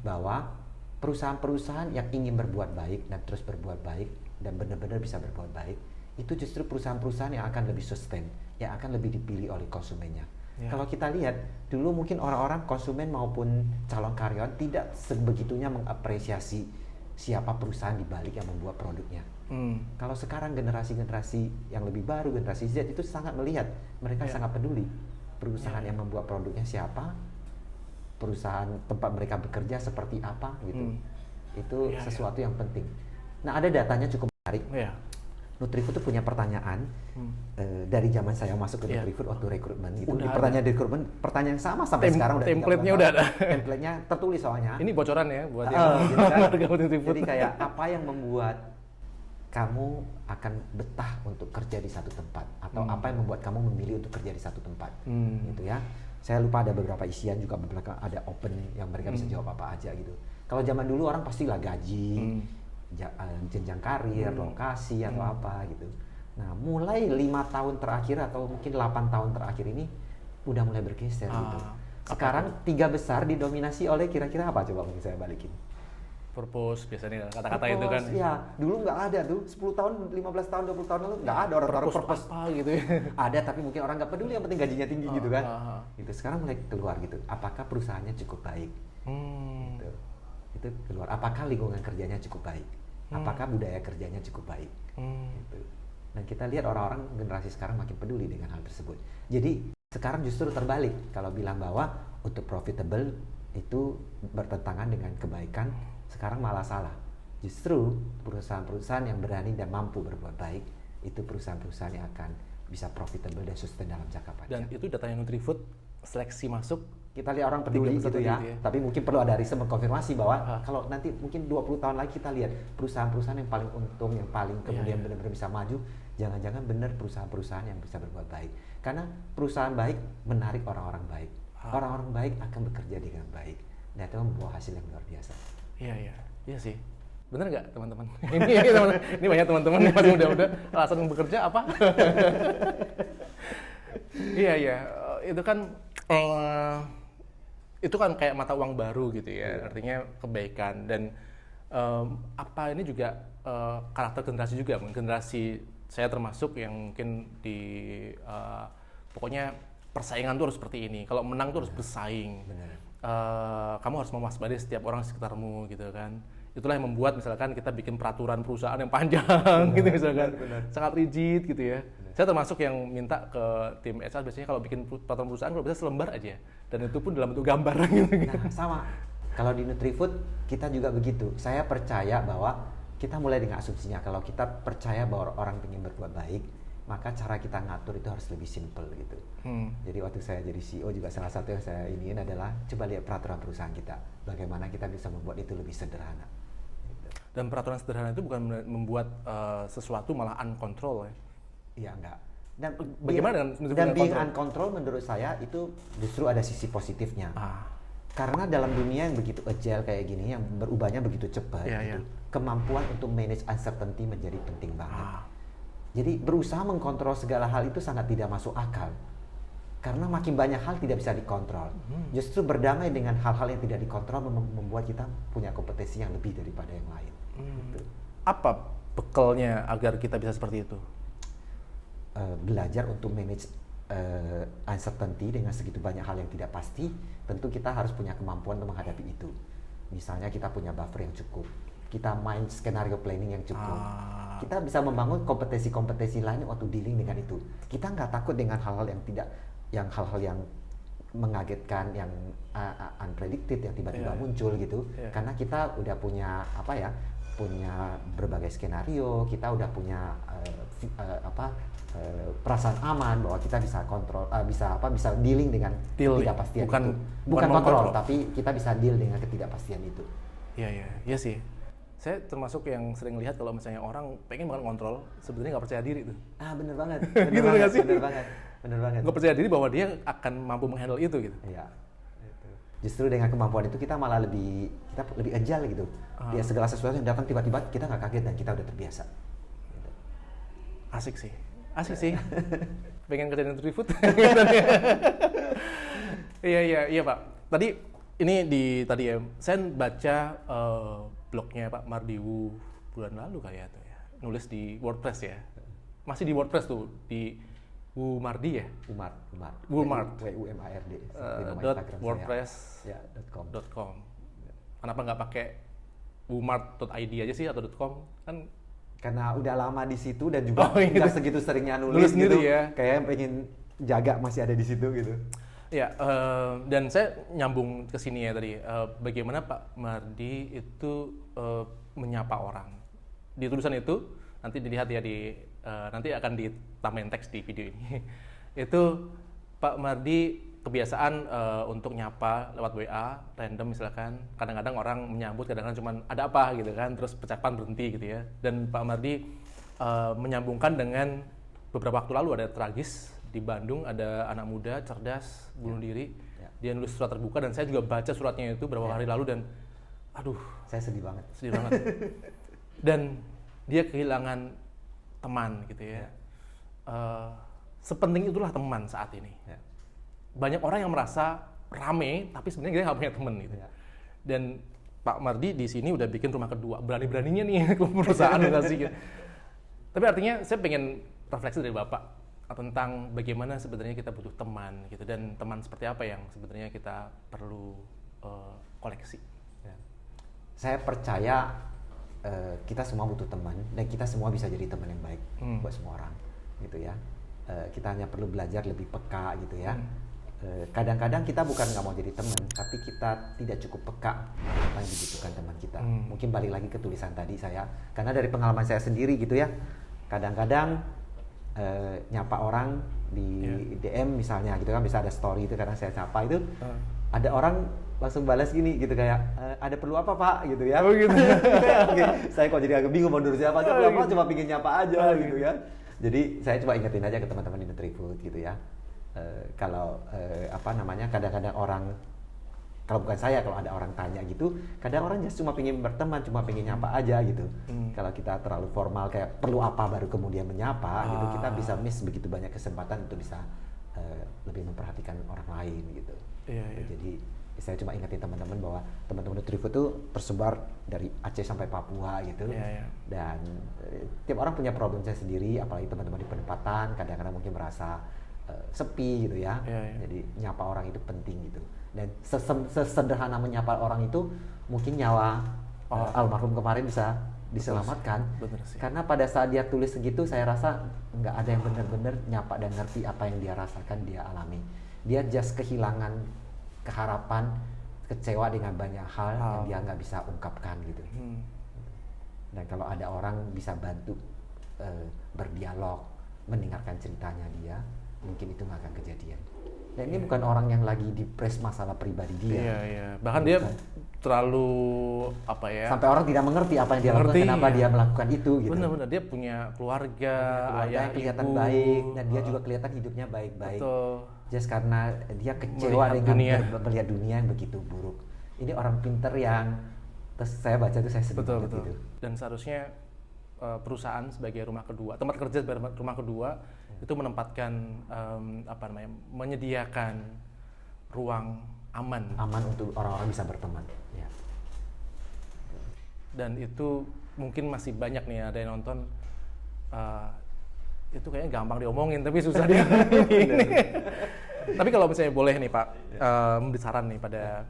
Speaker 1: bahwa perusahaan-perusahaan yang ingin berbuat baik dan terus berbuat baik dan benar-benar bisa berbuat baik, itu justru perusahaan-perusahaan yang akan lebih sustain, yang akan lebih dipilih oleh konsumennya. Kalau kita lihat, dulu mungkin orang-orang konsumen maupun calon karyawan tidak sebegitunya mengapresiasi siapa perusahaan di balik yang membuat produknya. Kalau sekarang generasi-generasi yang lebih baru, generasi Z itu sangat melihat, mereka sangat peduli perusahaan yang membuat produknya siapa, perusahaan tempat mereka bekerja seperti apa gitu. Itu sesuatu yang penting. Nah, ada datanya cukup menarik. Nutrifood itu punya pertanyaan dari zaman saya masuk ke Nutrifood waktu rekrutmen gitu. Di pertanyaan rekrutmen, pertanyaan yang sama sampai sekarang udah
Speaker 2: template-nya udah ada.
Speaker 1: Template-nya tertulis soalnya.
Speaker 2: Ini bocoran ya buat
Speaker 1: gitu kan?
Speaker 2: Nutrifood.
Speaker 1: Jadi kayak apa yang membuat kamu akan betah untuk kerja di satu tempat atau apa yang membuat kamu memilih untuk kerja di satu tempat gitu ya. Saya lupa ada beberapa isian juga belakang ada open yang mereka bisa jawab apa aja gitu. Kalau zaman dulu orang pastilah gaji, jenjang karir, lokasi atau apa gitu. Nah, mulai 5 tahun terakhir atau mungkin 8 tahun terakhir ini udah mulai bergeser gitu. Sekarang 3 besar didominasi oleh kira-kira apa coba mungkin saya balikin.
Speaker 2: Purpose biasanya kata-kata itu kan.
Speaker 1: Iya, dulu nggak ada tuh 10 tahun, 15 tahun, 20 tahun lalu nggak ada orang taruh purpose
Speaker 2: apa gitu ya.
Speaker 1: Ada tapi mungkin orang nggak peduli, yang penting gajinya tinggi gitu kan. Gitu. Sekarang mulai keluar gitu. Apakah perusahaannya cukup baik? Gitu. Itu keluar. Apakah lingkungan kerjanya cukup baik? Apakah budaya kerjanya cukup baik? Gitu. Dan kita lihat orang-orang generasi sekarang makin peduli dengan hal tersebut. Jadi sekarang justru terbalik. Kalau bilang bahwa untuk profitable itu bertentangan dengan kebaikan, sekarang malah salah. Justru perusahaan-perusahaan yang berani dan mampu berbuat baik, itu perusahaan-perusahaan yang akan bisa profitable dan sustain dalam jangka panjang.
Speaker 2: Dan itu datanya Nutrifood, seleksi masuk.
Speaker 1: Kita lihat orang peduli gitu ya. Tapi mungkin perlu ada riset mengkonfirmasi bahwa kalau nanti mungkin 20 tahun lagi kita lihat perusahaan-perusahaan yang paling untung, yang paling kemudian benar-benar bisa maju, jangan-jangan benar perusahaan-perusahaan yang bisa berbuat baik. Karena perusahaan baik menarik orang-orang baik. Orang-orang baik akan bekerja dengan baik. Dan itu membawa hasil yang luar biasa.
Speaker 2: Iya sih. Bener nggak teman-teman? Ini banyak teman-teman yang masih muda-muda alasan bekerja apa? Iya, itu kan kayak mata uang baru gitu ya, artinya kebaikan dan apa ini juga karakter generasi juga, generasi saya termasuk yang mungkin di pokoknya persaingan tuh harus seperti ini, kalau menang tuh harus bersaing. Kamu harus mewaspadai setiap orang di sekitarmu gitu kan. Itulah yang membuat misalkan kita bikin peraturan perusahaan yang panjang gitu misalkan, sangat rigid gitu ya. Saya termasuk yang minta ke tim HR biasanya kalau bikin peraturan perusahaan kalau bisa selembar aja, dan itu pun dalam bentuk gambar gitu.
Speaker 1: Nah, sama. Kalau di Nutrifood kita juga begitu. Saya percaya bahwa kita mulai dengan asumsinya kalau kita percaya bahwa orang ingin berbuat baik, maka cara kita ngatur itu harus lebih simple gitu. Jadi waktu saya jadi CEO juga salah satu yang saya iniin adalah coba lihat peraturan perusahaan kita, bagaimana kita bisa membuat itu lebih sederhana. Gitu.
Speaker 2: Dan peraturan sederhana itu bukan membuat sesuatu malah uncontrol ya?
Speaker 1: Iya enggak. Dan
Speaker 2: bagaimana
Speaker 1: dengan being uncontrol menurut saya itu justru ada sisi positifnya. Karena dalam dunia yang begitu agile kayak gini, yang berubahnya begitu cepat, gitu, kemampuan untuk manage uncertainty menjadi penting banget. Jadi berusaha mengkontrol segala hal itu sangat tidak masuk akal. Karena makin banyak hal tidak bisa dikontrol. Justru berdamai dengan hal-hal yang tidak dikontrol membuat kita punya kompetensi yang lebih daripada yang lain. Gitu.
Speaker 2: Apa bekalnya agar kita bisa seperti itu?
Speaker 1: Belajar untuk manage uncertainty dengan segitu banyak hal yang tidak pasti. Tentu kita harus punya kemampuan untuk menghadapi itu. Misalnya kita punya buffer yang cukup, kita main skenario planning yang cukup, kita bisa membangun kompetensi-kompetensi lain waktu dealing dengan itu. Kita nggak takut dengan hal-hal yang hal-hal yang mengagetkan, yang unpredicted, yang tiba-tiba muncul gitu. Karena kita udah punya punya berbagai skenario, kita udah punya perasaan aman bahwa kita bisa kontrol, bisa dealing dengan ketidakpastian itu. Bukan kontrol, tapi kita bisa deal dengan ketidakpastian itu.
Speaker 2: Iya sih. Saya termasuk yang sering lihat kalau misalnya orang pengen banget kontrol, sebenarnya nggak percaya diri tuh.
Speaker 1: Bener banget. Bener banget.
Speaker 2: Nggak percaya diri bahwa dia akan mampu menghandle itu gitu.
Speaker 1: Iya. Justru dengan kemampuan itu kita malah lebih agile gitu. Dia segala sesuatu yang datang tiba-tiba kita nggak kaget dan kita udah terbiasa. Gitu.
Speaker 2: Asik sih. Pengen kerjain Nutrifood. Iya Pak. Tadi saya baca blognya Pak Mardiwu bulan lalu kayak tuh ya. Nulis di WordPress ya. Masih di WordPress tuh di Wumardi ya? Wumard.
Speaker 1: WUMARD.
Speaker 2: .wordpress.com. Kenapa nggak pakai wumard.id aja sih atau .com? Kan
Speaker 1: karena udah lama di situ dan juga nggak segitu seringnya nulis gitu.
Speaker 2: Ya.
Speaker 1: Kayak pengen jaga masih ada di situ gitu.
Speaker 2: Ya, dan saya nyambung ke sini ya tadi. Bagaimana Pak Mardi itu menyapa orang. Di tulisan itu nanti dilihat ya nanti akan ditambahin teks di video ini. Itu Pak Mardi kebiasaan untuk nyapa lewat WA random misalkan. Kadang-kadang orang menyambut, kadang-kadang cuma ada apa gitu kan, terus percakapan berhenti gitu ya. Dan Pak Mardi menyambungkan dengan beberapa waktu lalu ada tragis di Bandung, ada anak muda cerdas bunuh diri. Dia nulis surat terbuka dan saya juga baca suratnya itu beberapa hari lalu dan aduh,
Speaker 1: saya sedih banget.
Speaker 2: Dan dia kehilangan teman gitu ya. Sepenting itulah teman saat ini. Banyak orang yang merasa rame tapi sebenarnya dia nggak punya teman gitu. Dan Pak Mardi di sini udah bikin rumah kedua, berani-beraninya nih ke perusahaan ngasih gitu. Tapi artinya saya pengen refleksi dari Bapak tentang bagaimana sebenarnya kita butuh teman gitu, dan teman seperti apa yang sebenarnya kita perlu koleksi.
Speaker 1: Saya percaya kita semua butuh teman dan kita semua bisa jadi teman yang baik buat semua orang gitu ya. Kita hanya perlu belajar lebih peka gitu ya. Kadang-kadang kita bukan nggak mau jadi teman, tapi kita tidak cukup peka apa yang dibutuhkan teman kita. Mungkin balik lagi ke tulisan tadi saya, karena dari pengalaman saya sendiri gitu ya. Kadang-kadang nyapa orang di DM misalnya gitu kan, bisa ada story itu kadang saya sapa itu, ada orang langsung balas gini gitu kayak ada perlu apa Pak gitu ya.
Speaker 2: Gitu.
Speaker 1: Saya kok jadi agak bingung mau nulis apa, cuma pingin nyapa aja gitu ya. Jadi saya coba ingetin aja ke teman-teman di Nutrifood gitu ya. Kalau kadang-kadang orang Kalau bukan saya, kalau ada orang tanya gitu, kadang orang just cuma pengen berteman, cuma pengen nyapa aja gitu. Kalau kita terlalu formal kayak perlu apa baru kemudian menyapa gitu, kita bisa miss begitu banyak kesempatan untuk bisa lebih memperhatikan orang lain gitu. Jadi saya cuma ingetin teman-teman bahwa teman-teman Nutrifood itu tersebar dari Aceh sampai Papua gitu. Dan tiap orang punya problemnya sendiri, apalagi teman-teman di penempatan kadang-kadang mungkin merasa sepi gitu ya. Jadi nyapa orang itu penting gitu. Dan sesederhana menyapa orang itu mungkin nyawa almarhum kemarin bisa diselamatkan. Karena pada saat dia tulis segitu saya rasa nggak ada yang benar-benar nyapa dan ngerti apa yang dia rasakan, dia alami. Dia just kehilangan keharapan, kecewa dengan banyak hal yang dia nggak bisa ungkapkan gitu. Dan kalau ada orang bisa bantu berdialog, mendengarkan ceritanya dia, mungkin itu nggak akan kejadian. Dan ini bukan orang yang lagi depres masalah pribadi dia.
Speaker 2: Bahkan dia terlalu
Speaker 1: sampai orang tidak mengerti apa yang dia lakukan, kenapa dia melakukan itu gitu.
Speaker 2: Benar-benar dia punya keluarga
Speaker 1: yang kelihatan baik, dan dia juga kelihatan hidupnya baik-baik. Just karena dia kecewa dengan melihat dunia yang begitu buruk. Ini orang pinter yang saya baca itu saya sedih banget gitu.
Speaker 2: Dan seharusnya perusahaan sebagai rumah kedua, tempat kerja sebagai rumah kedua itu menempatkan menyediakan ruang aman
Speaker 1: untuk orang-orang bisa berteman.
Speaker 2: Dan itu mungkin masih banyak nih ada yang nonton, itu kayaknya gampang diomongin tapi susah dia. Tapi kalau misalnya boleh nih Pak, memberi saran nih pada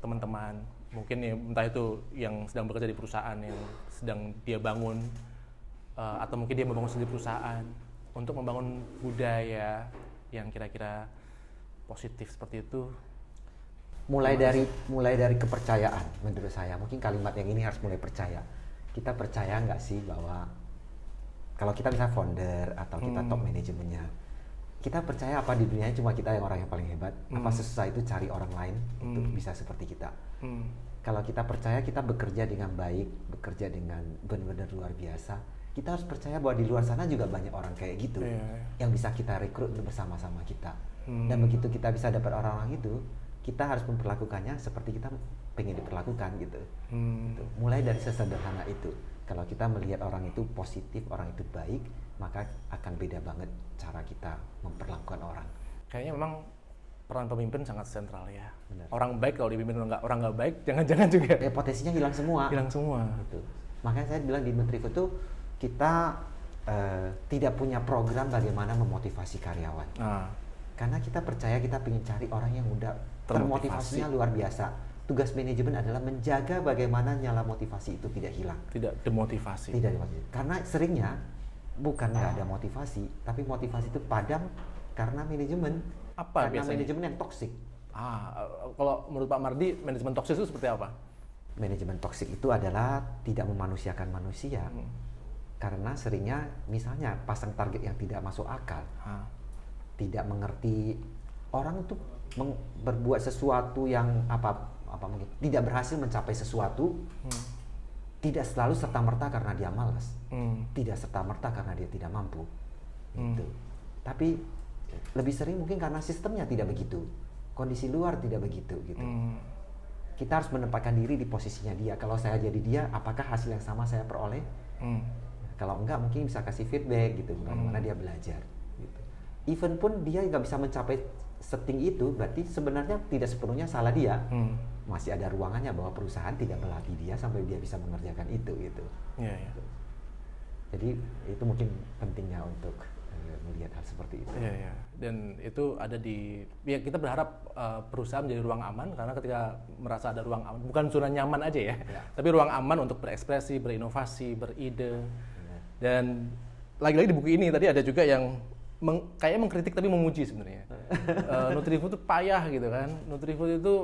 Speaker 2: teman-teman, mungkin nih entah itu yang sedang bekerja di perusahaan yang sedang dia bangun, atau mungkin dia membangun sendiri perusahaan, untuk membangun budaya yang kira-kira positif seperti itu.
Speaker 1: Mulai dari kepercayaan menurut saya. Mungkin kalimat yang ini harus mulai percaya. Kita percaya nggak sih bahwa kalau kita bisa founder atau kita top manajemennya, kita percaya apa di dunia cuma kita yang orang yang paling hebat? Apa sesusah itu cari orang lain untuk bisa seperti kita? Kalau kita percaya kita bekerja dengan baik, bekerja dengan benar-benar luar biasa, kita harus percaya bahwa di luar sana juga banyak orang kayak gitu yang bisa kita rekrut bersama-sama kita. Dan begitu kita bisa dapat orang-orang itu, kita harus memperlakukannya seperti kita pengen diperlakukan gitu. Mulai dari sesederhana itu. Kalau kita melihat orang itu positif, orang itu baik, maka akan beda banget cara kita memperlakukan orang.
Speaker 2: Kayaknya memang peran pemimpin sangat sentral ya. Benar. Orang baik kalau dipimpin orang nggak baik, jangan-jangan juga.
Speaker 1: Potensinya hilang semua. Gitu. Makanya saya bilang di Nutrifood tuh kita tidak punya program bagaimana memotivasi karyawan. Karena kita percaya kita ingin cari orang yang udah termotivasinya luar biasa. Tugas manajemen adalah menjaga bagaimana nyala motivasi itu tidak hilang.
Speaker 2: Tidak demotivasi.
Speaker 1: Karena seringnya bukan nggak ada motivasi, tapi motivasi itu padam karena manajemen. Karena biasanya? Manajemen yang toksik.
Speaker 2: Kalau menurut Pak Mardi, manajemen toksik itu seperti apa?
Speaker 1: Manajemen toksik itu adalah tidak memanusiakan manusia. Karena seringnya misalnya pasang target yang tidak masuk akal. Tidak mengerti orang itu berbuat sesuatu yang apa mungkin tidak berhasil mencapai sesuatu, tidak selalu serta-merta karena dia malas, tidak serta-merta karena dia tidak mampu, gitu. Tapi lebih sering mungkin karena sistemnya tidak begitu, kondisi luar tidak begitu, gitu. Kita harus menempatkan diri di posisinya dia. Kalau saya jadi dia, apakah hasil yang sama saya peroleh? Kalau enggak, mungkin bisa kasih feedback gitu, bagaimana dia belajar. Gitu. Even pun dia nggak bisa mencapai setinggi itu, berarti sebenarnya tidak sepenuhnya salah dia. Masih ada ruangannya bahwa perusahaan tidak melatih dia sampai dia bisa mengerjakan itu gitu. Jadi itu mungkin pentingnya untuk melihat hal seperti itu.
Speaker 2: Dan itu ada kita berharap perusahaan menjadi ruang aman, karena ketika merasa ada ruang aman, bukan zona nyaman aja ya, tapi ruang aman untuk berekspresi, berinovasi, beride. Dan lagi-lagi di buku ini tadi ada juga yang kayaknya mengkritik tapi memuji sebenarnya. Nutrifood itu payah gitu kan. Nutrifood itu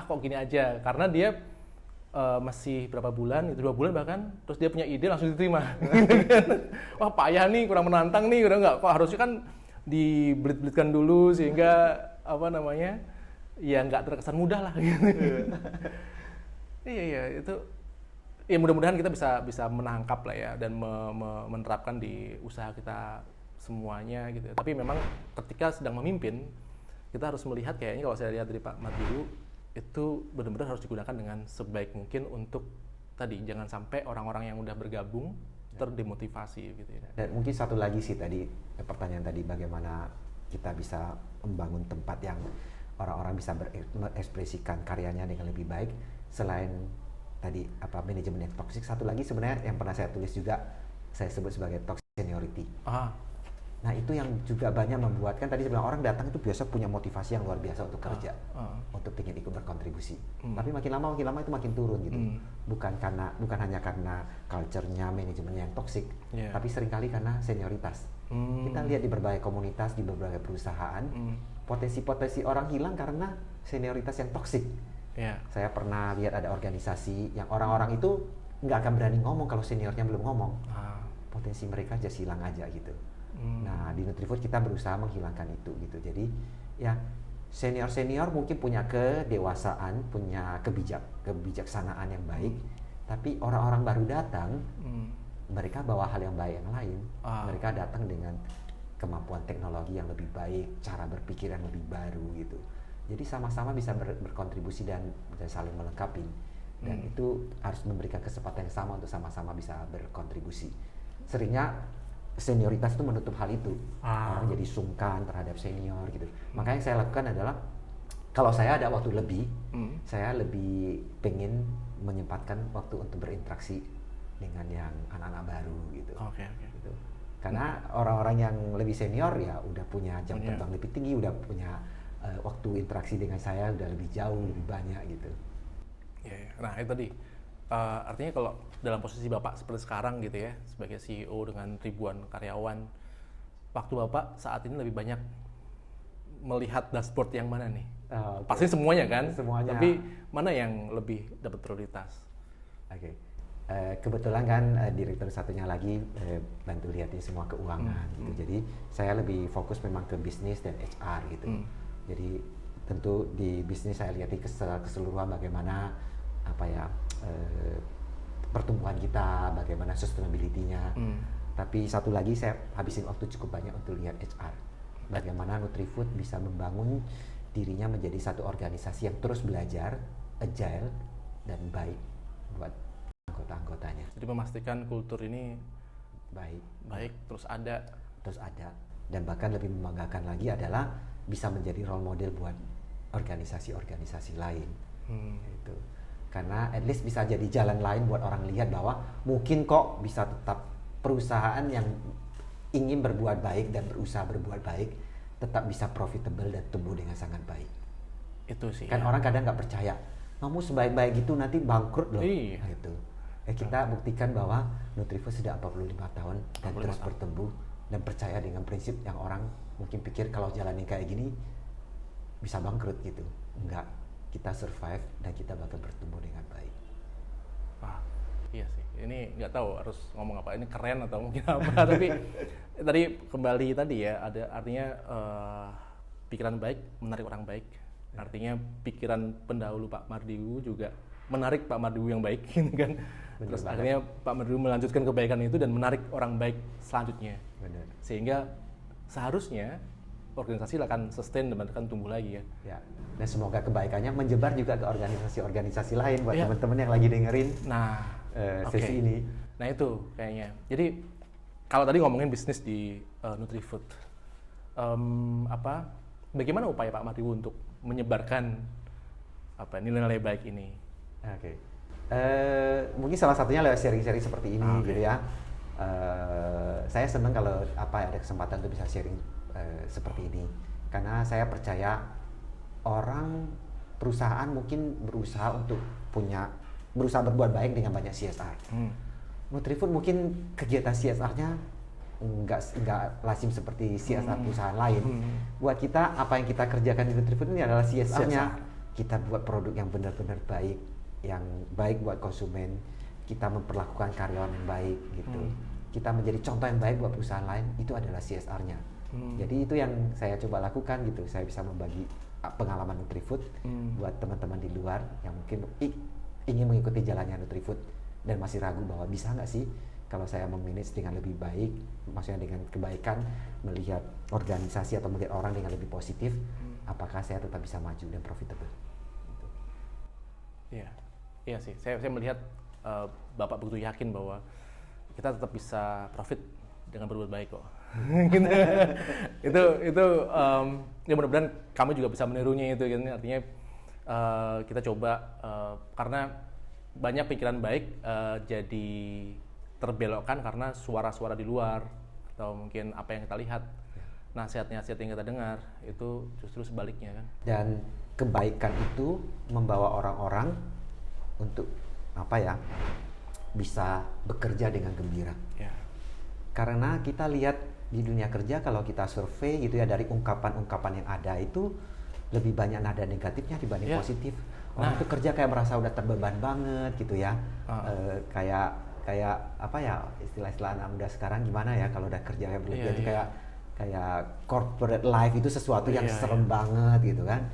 Speaker 2: kok gini aja, karena dia masih berapa bulan, 2 bulan bahkan, terus dia punya ide langsung diterima. Wah payah nih, kurang menantang nih, udah nggak, kok harusnya kan dibelit-belitkan dulu sehingga ya nggak terkesan mudah lah gitu. Itu ya mudah-mudahan kita bisa menangkap lah ya, dan menerapkan di usaha kita semuanya gitu. Tapi memang ketika sedang memimpin, kita harus melihat, kayaknya kalau saya lihat dari Pak Mardi, itu benar-benar harus digunakan dengan sebaik mungkin untuk tadi jangan sampai orang-orang yang udah bergabung terdemotivasi gitu ya.
Speaker 1: Dan mungkin satu lagi sih tadi pertanyaan tadi, bagaimana kita bisa membangun tempat yang orang-orang bisa mengekspresikan karyanya dengan lebih baik. Selain tadi manajemen yang toksik, satu lagi sebenarnya yang pernah saya tulis juga, saya sebut sebagai toxic seniority. Nah itu yang juga banyak membuatkan tadi sebenarnya orang datang itu biasa punya motivasi yang luar biasa untuk kerja, untuk ingin ikut berkontribusi. Tapi makin lama itu makin turun gitu. Bukan hanya karena culture-nya, manajemennya yang toksik, tapi seringkali karena senioritas. Kita lihat di berbagai komunitas, di berbagai perusahaan, potensi-potensi orang hilang karena senioritas yang toksik. Saya pernah lihat ada organisasi yang orang-orang itu nggak akan berani ngomong kalau seniornya belum ngomong. Potensi mereka just hilang aja gitu. Nah di Nutrifood kita berusaha menghilangkan itu gitu. Jadi ya senior mungkin punya kedewasaan, punya kebijaksanaan yang baik, tapi orang-orang baru datang, mereka bawa hal yang baik yang lain. Mereka datang dengan kemampuan teknologi yang lebih baik, cara berpikir yang lebih baru gitu. Jadi sama-sama bisa berkontribusi dan saling melengkapi. Dan itu harus memberikan kesempatan yang sama untuk sama-sama bisa berkontribusi. Seringnya senioritas itu menutup hal itu. Orang jadi sungkan terhadap senior gitu. Makanya yang saya lakukan adalah kalau saya ada waktu lebih, saya lebih pengen menyempatkan waktu untuk berinteraksi dengan yang anak-anak baru gitu. Gitu. Karena orang-orang yang lebih senior ya udah punya jam terbang lebih tinggi, udah punya waktu interaksi dengan saya udah lebih jauh, lebih banyak gitu.
Speaker 2: Nah itu tadi. Artinya kalau dalam posisi Bapak seperti sekarang gitu ya, sebagai CEO dengan ribuan karyawan, waktu Bapak saat ini lebih banyak melihat dashboard yang mana nih? Pasti semuanya kan?
Speaker 1: Semuanya.
Speaker 2: Tapi mana yang lebih dapat prioritas?
Speaker 1: Kebetulan kan direktur satunya lagi bantu lihat ini semua keuangan gitu. Jadi saya lebih fokus memang ke bisnis dan HR gitu. Jadi tentu di bisnis saya lihat keseluruhan bagaimana pertumbuhan kita, bagaimana sustainability-nya. Tapi satu lagi saya habisin waktu cukup banyak untuk lihat HR. Bagaimana Nutrifood bisa membangun dirinya menjadi satu organisasi yang terus belajar, agile dan baik buat anggota-anggotanya.
Speaker 2: Jadi memastikan kultur ini baik terus ada
Speaker 1: dan bahkan lebih membanggakan lagi adalah bisa menjadi role model buat organisasi-organisasi lain. Gitu. Karena at least bisa jadi jalan lain buat orang lihat bahwa mungkin kok bisa tetap perusahaan yang ingin berbuat baik dan berusaha berbuat baik tetap bisa profitable dan tumbuh dengan sangat baik.
Speaker 2: Itu sih.
Speaker 1: Kan orang kadang nggak percaya, kamu sebaik-baik itu nanti bangkrut loh. Gitu. Kita buktikan bahwa Nutrifood sudah 45 tahun dan terus bertumbuh dan percaya dengan prinsip yang orang mungkin pikir kalau jalanin kayak gini bisa bangkrut gitu. Enggak. Kita survive dan kita bakal bertumbuh dengan baik.
Speaker 2: Iya sih. Ini nggak tahu harus ngomong apa. Ini keren atau mungkin apa. Tapi tadi kembali tadi ya, ada artinya pikiran baik menarik orang baik. Artinya pikiran pendahulu Pak Mardiwu juga menarik Pak Mardiwu yang baik, gitu kan. Terus akhirnya Pak Mardiwu melanjutkan kebaikan itu dan menarik orang baik selanjutnya. Sehingga seharusnya organisasi akan sustain dan akan tumbuh lagi ya.
Speaker 1: Dan semoga kebaikannya menyebar juga ke organisasi-organisasi lain buat teman-teman yang lagi dengerin sesi ini.
Speaker 2: Nah itu kayaknya. Jadi kalau tadi ngomongin bisnis di Nutrifood, bagaimana upaya Pak Mardiwu untuk menyebarkan nilai-nilai baik ini?
Speaker 1: Mungkin salah satunya lewat sharing-sharing seperti ini gitu ya. Saya senang kalau ada kesempatan untuk bisa sharing seperti ini, karena saya percaya perusahaan mungkin berusaha berbuat baik dengan banyak CSR. Nutrifood mungkin kegiatan CSR-nya nggak lazim seperti CSR perusahaan lain. Buat kita, apa yang kita kerjakan di Nutrifood ini adalah CSR-nya. Kita buat produk yang benar-benar baik, yang baik buat konsumen. Kita memperlakukan karyawan yang baik gitu. Kita menjadi contoh yang baik buat perusahaan lain, itu adalah CSR-nya. Jadi itu yang saya coba lakukan gitu. Saya bisa membagi pengalaman Nutrifood buat teman-teman di luar yang mungkin ingin mengikuti jalannya Nutrifood dan masih ragu bahwa bisa nggak sih kalau saya memanage dengan lebih baik, maksudnya dengan kebaikan, melihat organisasi atau melihat orang dengan lebih positif, apakah saya tetap bisa maju dan profitable?
Speaker 2: Iya, iya sih. Saya melihat Bapak begitu yakin bahwa kita tetap bisa profit dengan berbuat baik kok. Gitu. itu ya mudah-mudahan kami juga bisa menirunya itu. Gitu. Artinya kita coba karena banyak pikiran baik jadi terbelokkan karena suara-suara di luar atau mungkin apa yang kita lihat. Nasihat-nasihat yang kita dengar itu justru sebaliknya kan.
Speaker 1: Dan kebaikan itu membawa orang-orang untuk apa ya, bisa bekerja dengan gembira.
Speaker 2: Ya.
Speaker 1: Karena kita lihat di dunia kerja, kalau kita survei gitu ya, dari ungkapan-ungkapan yang ada itu lebih banyak nada negatifnya dibanding positif. Orang itu kerja kayak merasa udah terbeban banget gitu ya. Kayak apa ya, istilah-istilah anak muda sekarang gimana ya, kalau udah kerja kayak berlebihan itu kayak corporate life itu sesuatu yang serem banget gitu kan.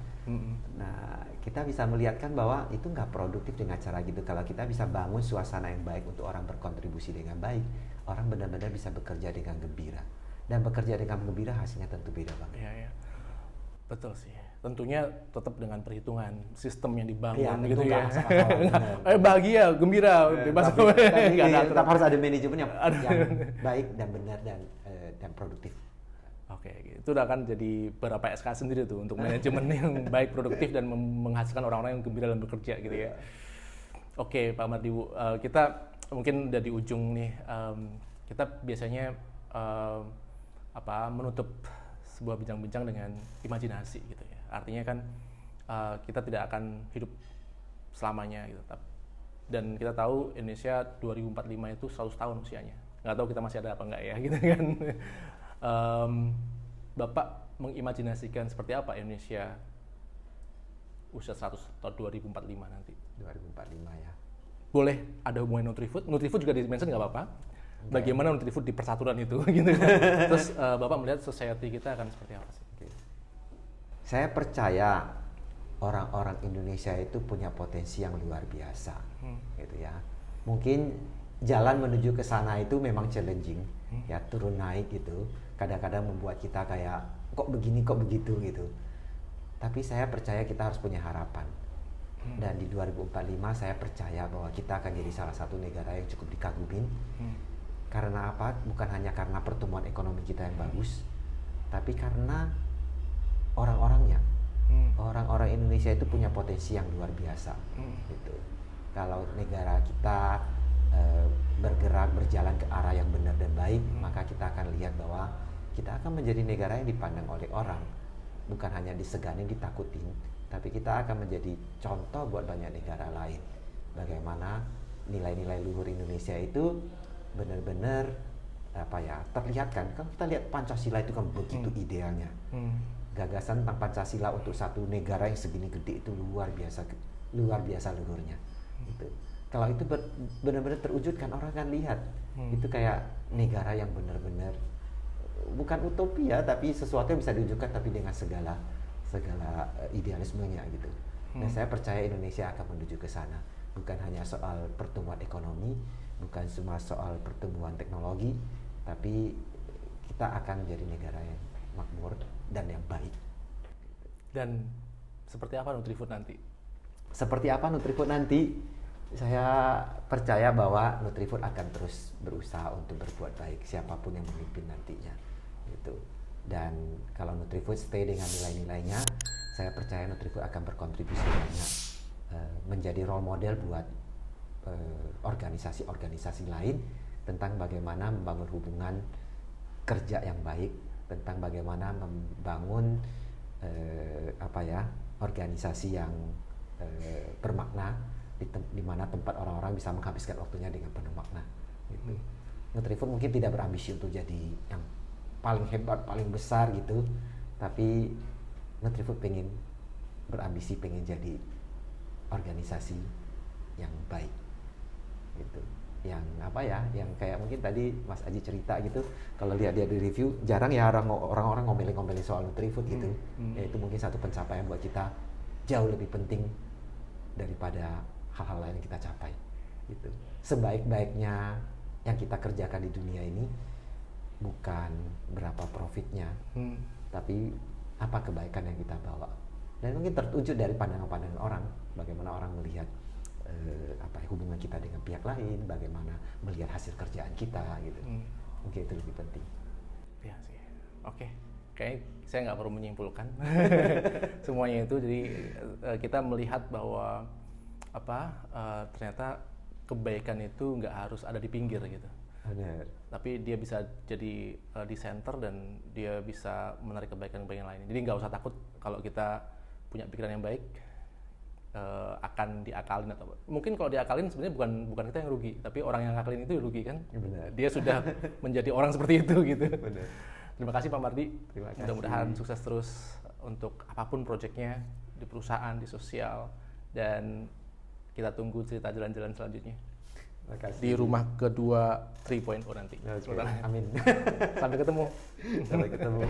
Speaker 1: Nah, kita bisa melihatkan bahwa itu nggak produktif dengan cara gitu. Kalau kita bisa bangun suasana yang baik untuk orang berkontribusi dengan baik, orang benar-benar bisa bekerja dengan gembira. Dan bekerja dengan gembira hasilnya tentu beda banget.
Speaker 2: Iya. Betul sih. Tentunya tetap dengan perhitungan sistem yang dibangun
Speaker 1: ya,
Speaker 2: gitu ya.
Speaker 1: Bahagia,
Speaker 2: gembira, bebas.
Speaker 1: Tetap harus ada manajemen yang baik dan benar dan produktif.
Speaker 2: Oke, itu udah akan jadi beberapa SK sendiri tuh untuk manajemen yang baik, produktif dan menghasilkan orang-orang yang gembira dalam bekerja gitu ya. Oke, Pak Mardi, kita mungkin udah di ujung nih. Kita biasanya menutup sebuah bincang-bincang dengan imajinasi gitu ya. Artinya kan kita tidak akan hidup selamanya gitu. Dan kita tahu Indonesia 2045 itu 100 tahun usianya. Nggak tahu kita masih ada apa enggak ya gitu kan. Bapak mengimajinasikan seperti apa Indonesia usia 100 atau 2045 nanti?
Speaker 1: 2045 ya.
Speaker 2: Boleh ada hubungan Nutrifood. Nutrifood juga di-mention nggak apa-apa. Bagaimana Nutrifood di persaturan itu gitu kan. Terus Bapak melihat society kita akan seperti apa sih?
Speaker 1: Saya percaya orang-orang Indonesia itu punya potensi yang luar biasa gitu ya. Mungkin jalan menuju ke sana itu memang challenging ya, turun naik gitu. Kadang-kadang membuat kita kayak kok begini kok begitu gitu. Tapi saya percaya kita harus punya harapan. Dan di 2045 saya percaya bahwa kita akan jadi salah satu negara yang cukup dikagumin. Karena apa? Bukan hanya karena pertumbuhan ekonomi kita yang bagus, tapi karena orang-orangnya. Orang-orang Indonesia itu punya potensi yang luar biasa gitu. Kalau negara kita bergerak, berjalan ke arah yang benar dan baik, maka kita akan lihat bahwa kita akan menjadi negara yang dipandang oleh orang, bukan hanya disegani, ditakutin, tapi kita akan menjadi contoh buat banyak negara lain. Bagaimana nilai-nilai luhur Indonesia itu benar-benar terlihat kan? Kalau kita lihat Pancasila itu kan begitu idealnya. Gagasan tentang Pancasila untuk satu negara yang segini gede itu luar biasa luhurnya. Gitu. Kalau itu benar-benar terwujudkan, orang akan lihat itu kayak negara yang benar-benar bukan utopia, tapi sesuatu yang bisa diwujudkan tapi dengan segala idealismenya gitu. Dan saya percaya Indonesia akan menuju ke sana. Bukan hanya soal pertumbuhan ekonomi, bukan cuma soal pertumbuhan teknologi, tapi kita akan menjadi negara yang makmur dan yang baik.
Speaker 2: Dan seperti apa Nutrifood nanti?
Speaker 1: Seperti apa Nutrifood nanti? Saya percaya bahwa Nutrifood akan terus berusaha untuk berbuat baik siapapun yang memimpin nantinya gitu. Dan kalau Nutrifood stay dengan nilai-nilainya, saya percaya Nutrifood akan berkontribusi banyak menjadi role model buat organisasi-organisasi lain tentang bagaimana membangun hubungan kerja yang baik, tentang bagaimana membangun organisasi yang bermakna, di mana tempat orang-orang bisa menghabiskan waktunya dengan penuh makna. Gitu. Nutrifood mungkin tidak berambisi untuk jadi yang paling hebat, paling besar gitu, tapi Nutrifood pengen jadi organisasi yang baik, gitu. Yang kayak mungkin tadi Mas Aji cerita gitu, kalau lihat dia di review, jarang ya orang-orang ngomelin soal Nutrifood gitu. Ya itu mungkin satu pencapaian buat kita jauh lebih penting daripada hal-hal lain yang kita capai gitu. Sebaik-baiknya yang kita kerjakan di dunia ini bukan berapa profitnya, tapi apa kebaikan yang kita bawa. Dan mungkin terwujud dari pandangan-pandangan orang, bagaimana orang melihat hubungan kita dengan pihak lain, bagaimana melihat hasil kerjaan kita gitu. Mungkin itu lebih penting.
Speaker 2: Iya sih. Oke. Kayak saya nggak perlu menyimpulkan semuanya itu. Jadi kita melihat bahwa ternyata kebaikan itu nggak harus ada di pinggir gitu.
Speaker 1: Benar.
Speaker 2: Tapi dia bisa jadi di center dan dia bisa menarik kebaikan-kebaikan lain. Jadi nggak usah takut kalau kita punya pikiran yang baik akan diakalin atau mungkin kalau diakalin sebenarnya bukan kita yang rugi, tapi orang yang ngakalin itu rugi kan.
Speaker 1: Benar.
Speaker 2: Dia sudah menjadi orang seperti itu gitu.
Speaker 1: Benar.
Speaker 2: Terima kasih Pak Mardi.
Speaker 1: Terima kasih.
Speaker 2: Mudah-mudahan sukses terus untuk apapun proyeknya di perusahaan, di sosial, dan kita tunggu cerita jalan-jalan selanjutnya.
Speaker 1: Terima kasih.
Speaker 2: Di rumah kedua 3.0 nanti.
Speaker 1: Okay. Amin.
Speaker 2: Sampai ketemu.
Speaker 1: Sampai ketemu.